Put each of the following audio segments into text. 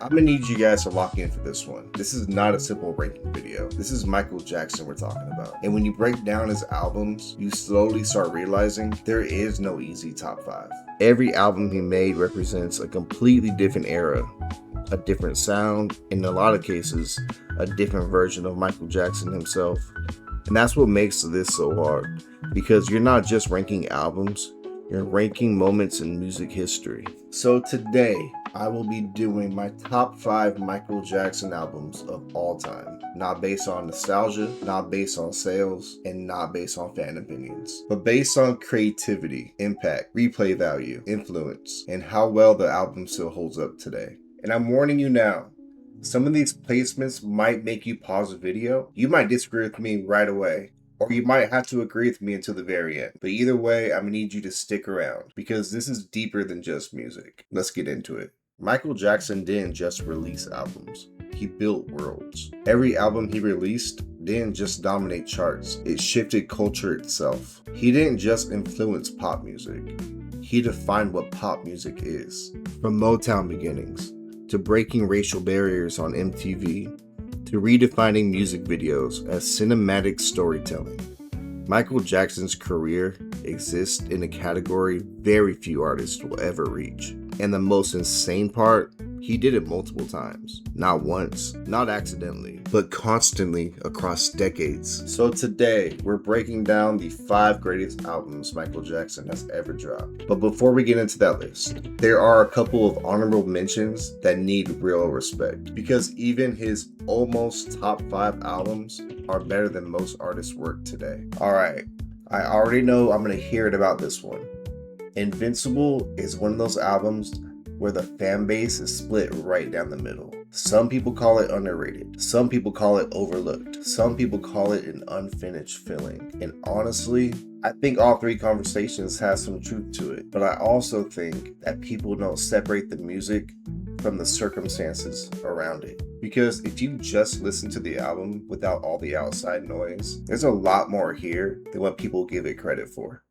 I'm gonna need you guys to lock in for this one. This is not a simple ranking video. This is Michael Jackson we're talking about. And when you break down his albums, you slowly start realizing there is no easy top 5. Every album he made represents a completely different era, a different sound, in a lot of cases, a different version of Michael Jackson himself. And that's what makes this so hard, because you're not just ranking albums, you're ranking moments in music history. So today, I will be doing my top 5 Michael Jackson albums of all time. Not based on nostalgia, not based on sales, and not based on fan opinions. But based on creativity, impact, replay value, influence, and how well the album still holds up today. And I'm warning you now, some of these placements might make you pause the video. You might disagree with me right away, or you might have to agree with me until the very end. But either way, I'm gonna need you to stick around, because this is deeper than just music. Let's get into it. Michael Jackson didn't just release albums, he built worlds. Every album he released didn't just dominate charts, it shifted culture itself. He didn't just influence pop music, he defined what pop music is. From Motown beginnings, to breaking racial barriers on MTV, to redefining music videos as cinematic storytelling. Michael Jackson's career exists in a category very few artists will ever reach. And the most insane part, he did it multiple times. Not once, not accidentally, but constantly across decades. So today, we're breaking down the 5 greatest albums Michael Jackson has ever dropped. But before we get into that list, there are a couple of honorable mentions that need real respect. Because even his almost top 5 albums are better than most artists' work today. Alright, I already know I'm gonna hear it about this one. Invincible is one of those albums where the fan base is split right down the middle. Some people call it underrated. Some people call it overlooked. Some people call it an unfinished feeling. And honestly, I think all 3 conversations have some truth to it. But I also think that people don't separate the music from the circumstances around it. Because if you just listen to the album without all the outside noise, there's a lot more here than what people give it credit for.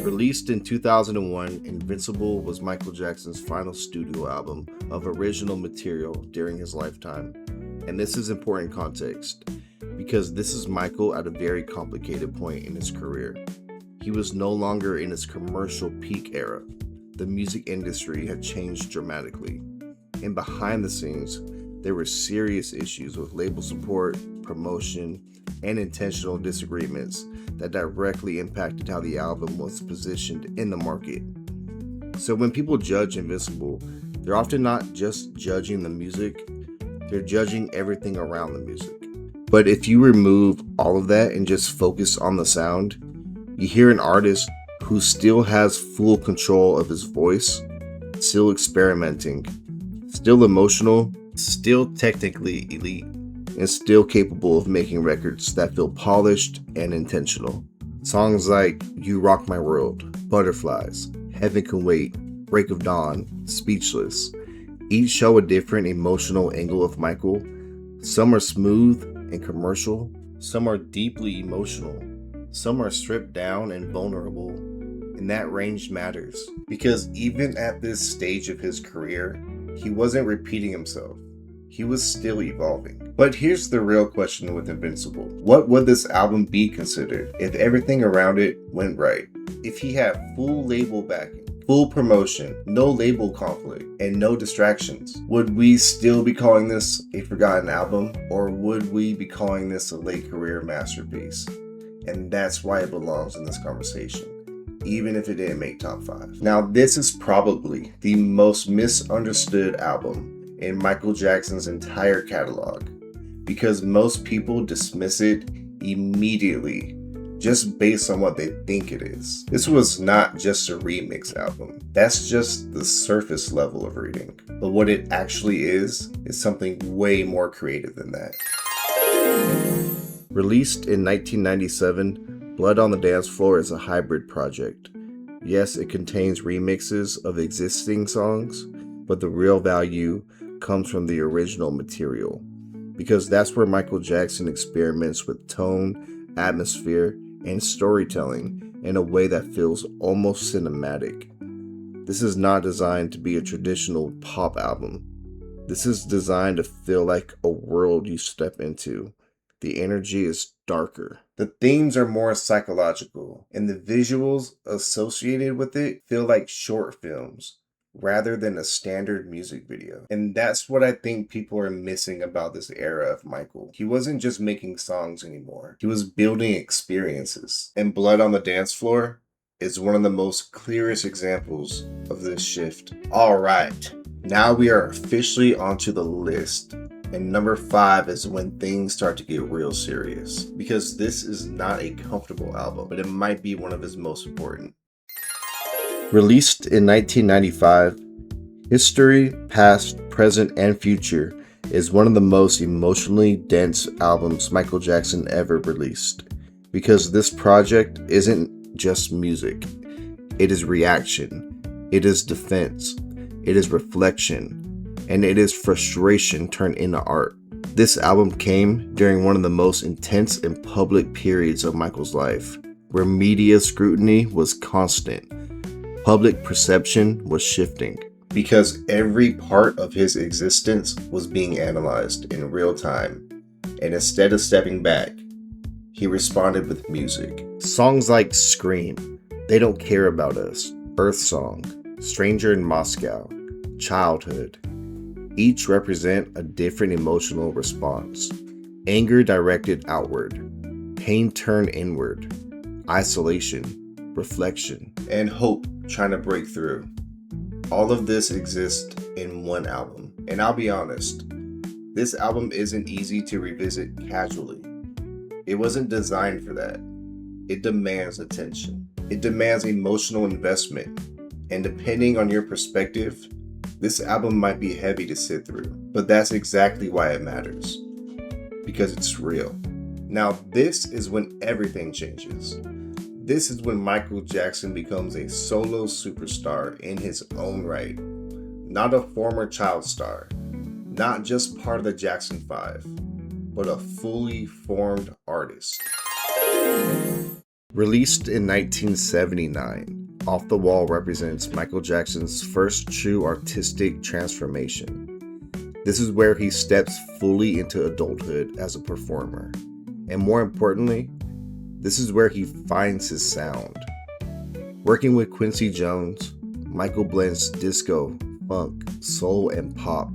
Released in 2001, Invincible was Michael Jackson's final studio album of original material during his lifetime. And this is important context, because this is Michael at a very complicated point in his career. He was no longer in his commercial peak era. The music industry had changed dramatically. And behind the scenes, there were serious issues with label support, promotion, and intentional disagreements that directly impacted how the album was positioned in the market. So when people judge Invincible, they're often not just judging the music, they're judging everything around the music. But if you remove all of that and just focus on the sound, you hear an artist who still has full control of his voice, still experimenting, still emotional, still technically elite, and still capable of making records that feel polished and intentional. Songs like You Rock My World, Butterflies, Heaven Can Wait, Break of Dawn, Speechless, each show a different emotional angle of Michael. Some are smooth and commercial, some are deeply emotional, some are stripped down and vulnerable, and that range matters. Because even at this stage of his career, he wasn't repeating himself. He was still evolving. But here's the real question with Invincible. What would this album be considered if everything around it went right? If he had full label backing, full promotion, no label conflict, and no distractions, would we still be calling this a forgotten album? Or would we be calling this a late career masterpiece? And that's why it belongs in this conversation, even if it didn't make top 5. Now, this is probably the most misunderstood album in Michael Jackson's entire catalog, because most people dismiss it immediately just based on what they think it is. This was not just a remix album. That's just the surface level of reading. But what it actually is something way more creative than that. Released in 1997, Blood on the Dance Floor is a hybrid project. Yes, it contains remixes of existing songs, but the real value comes from the original material, because that's where Michael Jackson experiments with tone, atmosphere, and storytelling in a way that feels almost cinematic. This is not designed to be a traditional pop album. This is designed to feel like a world you step into. The energy is darker. The themes are more psychological, and the visuals associated with it feel like short films rather than a standard music video. And that's what I think people are missing about this era of Michael. He wasn't just making songs anymore. He was building experiences. And Blood on the Dance Floor is one of the most clearest examples of this shift. All right, now we are officially onto the list. And number 5 is when things start to get real serious. Because this is not a comfortable album, but it might be one of his most important. Released in 1995, History, Past, Present, and Future is one of the most emotionally dense albums Michael Jackson ever released. Because this project isn't just music. It is reaction. It is defense. It is reflection. And it is frustration turned into art. This album came during one of the most intense and public periods of Michael's life, where media scrutiny was constant. Public perception was shifting. Because every part of his existence was being analyzed in real time. And instead of stepping back, he responded with music. Songs like Scream, They Don't Care About Us, Earth Song, Stranger in Moscow, Childhood, each represent a different emotional response. Anger directed outward, pain turned inward, isolation, reflection, and hope trying to break through. All of this exists in one album. And I'll be honest, this album isn't easy to revisit casually. It wasn't designed for that. It demands attention. It demands emotional investment. And depending on your perspective, this album might be heavy to sit through, but that's exactly why it matters. Because it's real. Now, this is when everything changes. This is when Michael Jackson becomes a solo superstar in his own right. Not a former child star. Not just part of the Jackson 5, but a fully formed artist. Released in 1979. Off the Wall represents Michael Jackson's first true artistic transformation. This is where he steps fully into adulthood as a performer. And more importantly, this is where he finds his sound. Working with Quincy Jones, Michael blends disco, funk, soul, and pop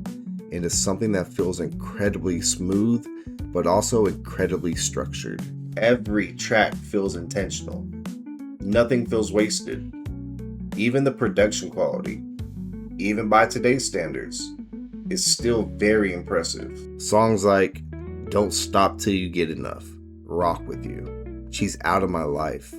into something that feels incredibly smooth, but also incredibly structured. Every track feels intentional. Nothing feels wasted. Even the production quality, even by today's standards, is still very impressive. Songs like Don't Stop Till You Get Enough, Rock With You, She's Out of My Life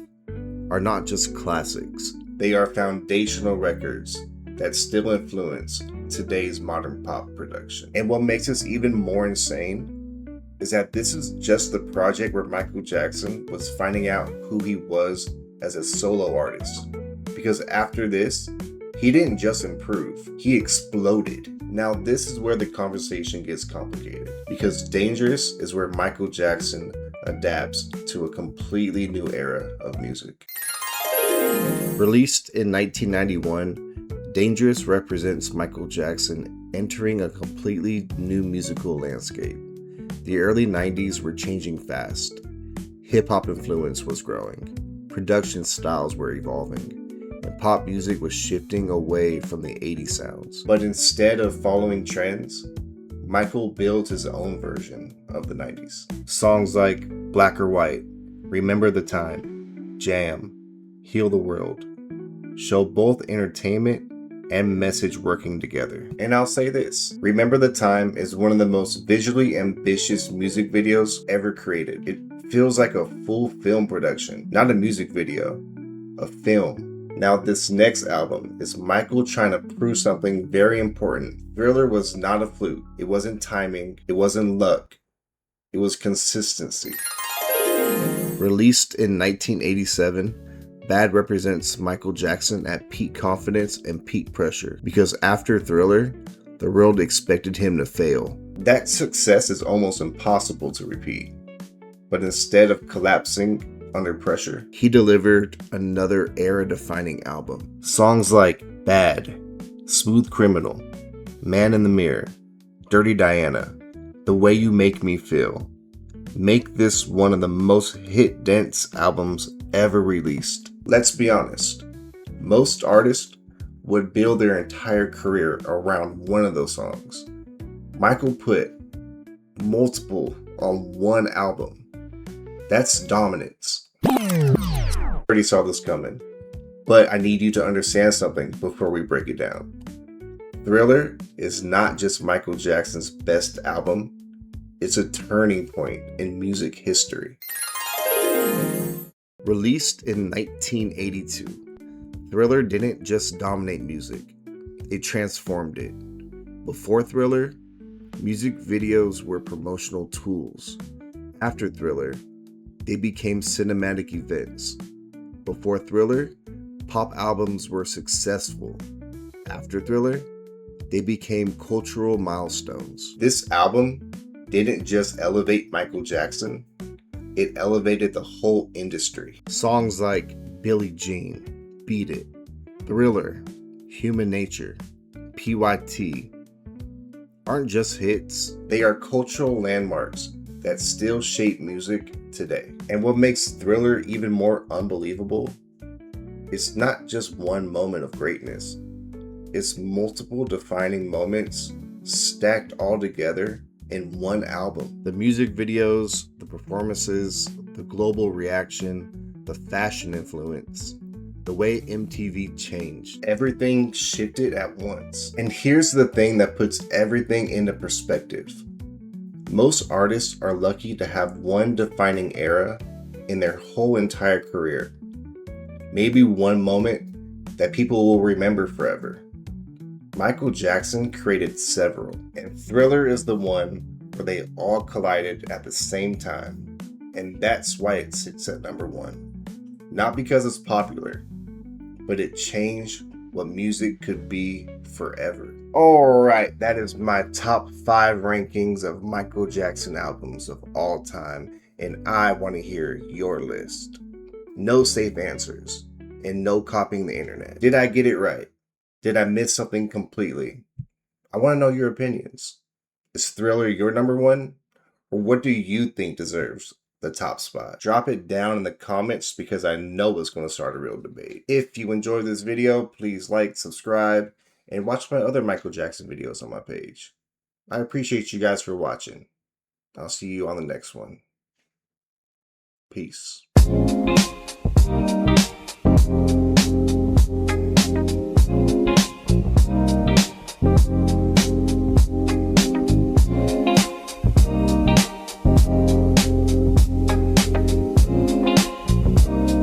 are not just classics. They are foundational records that still influence today's modern pop production. And what makes this even more insane is that this is just the project where Michael Jackson was finding out who he was as a solo artist. Because after this, he didn't just improve, he exploded. Now this is where the conversation gets complicated, because Dangerous is where Michael Jackson adapts to a completely new era of music. Released in 1991, Dangerous represents Michael Jackson entering a completely new musical landscape. The early 90s were changing fast. Hip-hop influence was growing. Production styles were evolving. And pop music was shifting away from the 80s sounds. But instead of following trends, Michael builds his own version of the 90s. Songs like Black or White, Remember the Time, Jam, Heal the World show both entertainment and message working together. And I'll say this, Remember the Time is one of the most visually ambitious music videos ever created. It feels like a full film production, not a music video, a film. Now this next album is Michael trying to prove something very important. Thriller was not a fluke. It wasn't timing. It wasn't luck. It was consistency. Released in 1987, Bad represents Michael Jackson at peak confidence and peak pressure. Because after Thriller, the world expected him to fail. That success is almost impossible to repeat. But instead of collapsing, under pressure, he delivered another era-defining album. Songs like Bad, Smooth Criminal, Man in the Mirror, Dirty Diana, The Way You Make Me Feel make this one of the most hit-dense albums ever released. Let's be honest, most artists would build their entire career around one of those songs. Michael put multiple on one album. That's dominance. I already saw this coming, but I need you to understand something before we break it down. Thriller is not just Michael Jackson's best album, it's a turning point in music history. Released in 1982, Thriller didn't just dominate music, it transformed it. Before Thriller, music videos were promotional tools. After Thriller, they became cinematic events. Before Thriller, pop albums were successful. After Thriller, they became cultural milestones. This album didn't just elevate Michael Jackson, it elevated the whole industry. Songs like Billie Jean, Beat It, Thriller, Human Nature, PYT aren't just hits, they are cultural landmarks that still shape music today. And what makes Thriller even more unbelievable, it's not just one moment of greatness, it's multiple defining moments stacked all together in one album. The music videos, the performances, the global reaction, the fashion influence, the way MTV changed. Everything shifted at once. And here's the thing that puts everything into perspective. Most artists are lucky to have one defining era in their whole entire career. Maybe one moment that people will remember forever. Michael Jackson created several, and Thriller is the one where they all collided at the same time, and that's why it sits at number one. Not because it's popular, but it changed what music could be forever. Alright, that is my top 5 rankings of Michael Jackson albums of all time, and I want to hear your list. No safe answers, and no copying the internet. Did I get it right? Did I miss something completely? I want to know your opinions. Is Thriller your number one? Or what do you think deserves the top spot? Drop it down in the comments because I know it's going to start a real debate. If you enjoyed this video, please like, subscribe, and watch my other Michael Jackson videos on my page. I appreciate you guys for watching. I'll see you on the next one. Peace.